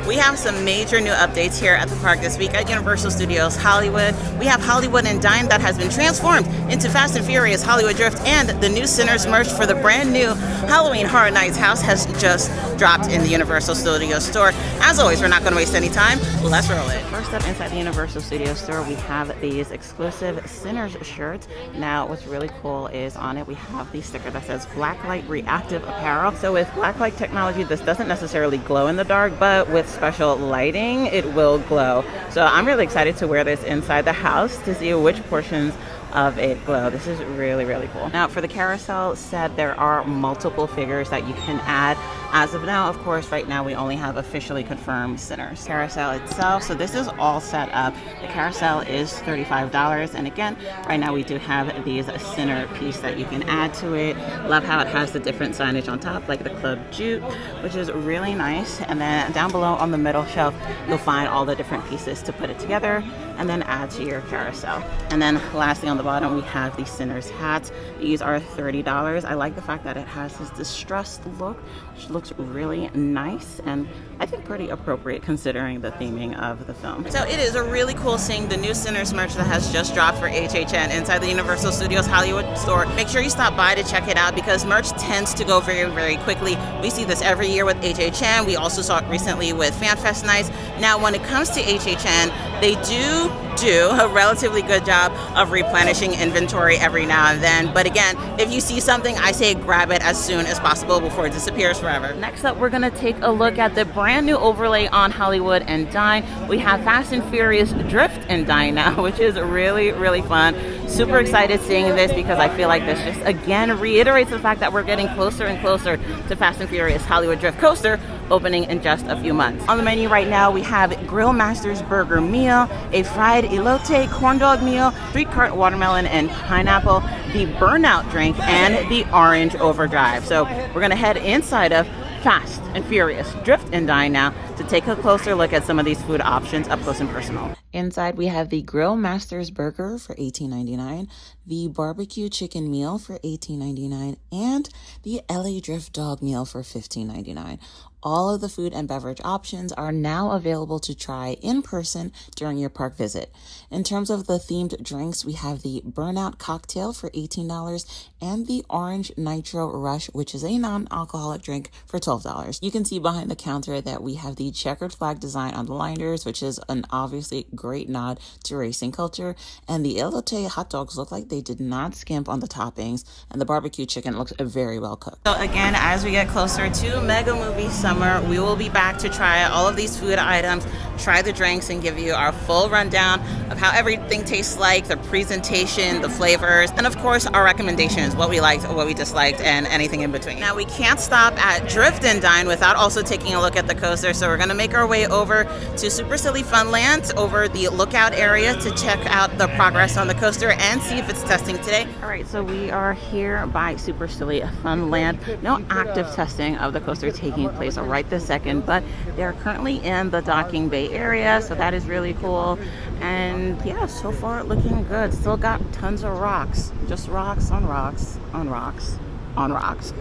We have some major new updates here at the park this week at Universal Studios Hollywood. We have Hollywood and Dine that has been transformed into Fast and Furious Hollywood Drift, and the new Sinners merch for the brand new Halloween Horror Nights house has just dropped in the Universal Studios store. As always, we're not going to waste any time. Let's roll it. First up inside the Universal Studios store, we have these exclusive Sinners shirts. Now, what's really cool is on it we have the sticker that says Blacklight Reactive Apparel. So with blacklight technology, this doesn't necessarily glow in the dark, but with special lighting, it will glow. So I'm really excited to wear this inside the house to see which portions of it glow. This is really, really cool. Now for the carousel set, there are multiple figures that you can add. As of now, of course, right now we only have officially confirmed Sinners. Carousel itself, so this is all set up. The carousel is $35, and again, right now we do have these Sinner piece that you can add to it. Love how it has the different signage on top, like the Club Jute, which is really nice. And then down below on the middle shelf, you'll find all the different pieces to put it together and then add to your carousel. And then lastly, on the bottom, we have the Sinners hats. These are $30. I like the fact that it has this distressed look, which looks really nice and I think pretty appropriate considering the theming of the film. So it is really cool seeing the new Sinners merch that has just dropped for HHN inside the Universal Studios Hollywood store. Make sure you stop by to check it out because merch tends to go very, very quickly. We see this every year with HHN. We also saw it recently with FanFest Nights. Now, when it comes to HHN, they do a relatively good job of replenishing inventory every now and then. But again, if you see something, I say grab it as soon as possible before it disappears forever. Next up, we're gonna take a look at the brand new overlay on Hollywood and Dine. We have Fast and Furious Drift and Dine now, which is really, really fun. Super excited seeing this because I feel like this just again reiterates the fact that we're getting closer and closer to Fast and Furious Hollywood Drift Coaster opening in just a few months. On the menu right now, we have Grill Master's Burger Meal, a fried elote corn dog meal, street cart watermelon and pineapple, the Burnout drink, and the Orange Overdrive. So we're gonna head inside of Fast and Furious Drift and Dine now to take a closer look at some of these food options up close and personal. Inside we have the Grill Master's Burger for $18.99, the Barbecue Chicken Meal for $18.99, and the LA Drift Dog Meal for $15.99. All of the food and beverage options are now available to try in person during your park visit. In terms of the themed drinks, we have the Burnout Cocktail for $18 and the Orange Nitro Rush, which is a non-alcoholic drink, for $12. You can see behind the counter that we have the checkered flag design on the liners, which is an obviously great nod to racing culture. And the elote hot dogs look like they did not skimp on the toppings, and the barbecue chicken looks very well cooked. So again, as we get closer to Mega Movie Summer, we will be back to try all of these food items, try the drinks, and give you our full rundown of how everything tastes like, the presentation, the flavors, and of course our recommendations, what we liked, what we disliked, and anything in between. Now we can't stop at Drift and Dine without also taking a look at the coaster, so we're going to make our way over to Super Silly Funland over the lookout area to check out the progress on the coaster and see if it's testing today. Alright, so we are here by Super Silly Funland. No active testing of the coaster taking place right this second, but they're currently in the docking bay area, so that is really cool. And yeah, so far looking good. Still got tons of rocks, just rocks on rocks on rocks on rocks.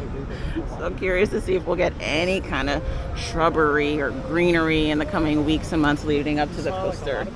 So curious to see if we'll get any kind of shrubbery or greenery in the coming weeks and months leading up to the coaster.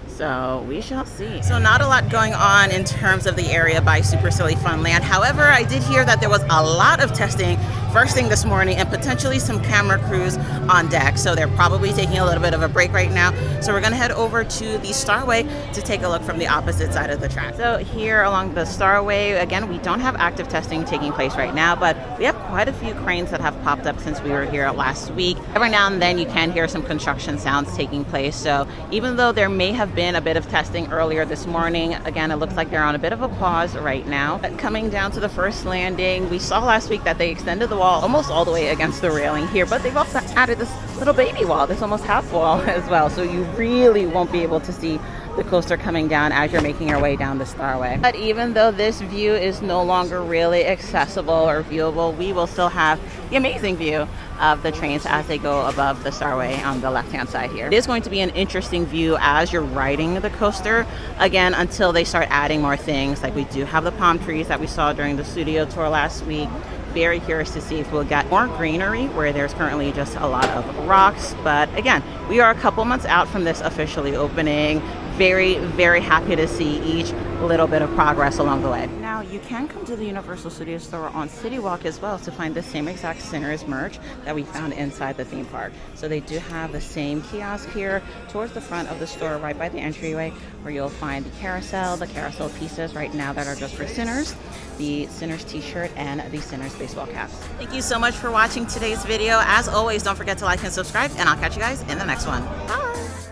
So we shall see. So not a lot going on in terms of the area by Super Silly Funland. However, I did hear that there was a lot of testing first thing this morning and potentially some camera crews on deck. So they're probably taking a little bit of a break right now. So we're gonna head over to the Starway to take a look from the opposite side of the track. So here along the Starway, again, we don't have active testing taking place right now, but we have quite a few cranes that have popped up since we were here last week. Every now and then you can hear some construction sounds taking place. So even though there may have been a bit of testing earlier this morning, again, it looks like they're on a bit of a pause right now. Coming down to the first landing, we saw last week that they extended the wall almost all the way against the railing here, but they've also added this little baby wall, this almost half wall as well, so you really won't be able to see the coaster coming down as you're making your way down the Starway. But even though this view is no longer really accessible or viewable, we will still have the amazing view of the trains as they go above the Starway on the left-hand side here. It is going to be an interesting view as you're riding the coaster, again, until they start adding more things. Like we do have the palm trees that we saw during the studio tour last week. very curious to see if we'll get more greenery where there's currently just a lot of rocks. But again, we are a couple months out from this officially opening. Very, very happy to see each little bit of progress along the way. Now, you can come to the Universal Studios store on City Walk as well to find the same exact Sinners merch that we found inside the theme park. So they do have the same kiosk here towards the front of the store, right by the entryway, where you'll find the carousel pieces right now that are just for Sinners, the Sinners t-shirt, and the Sinners baseball caps. Thank you so much for watching today's video. As always, don't forget to like and subscribe, and I'll catch you guys in the next one. Bye!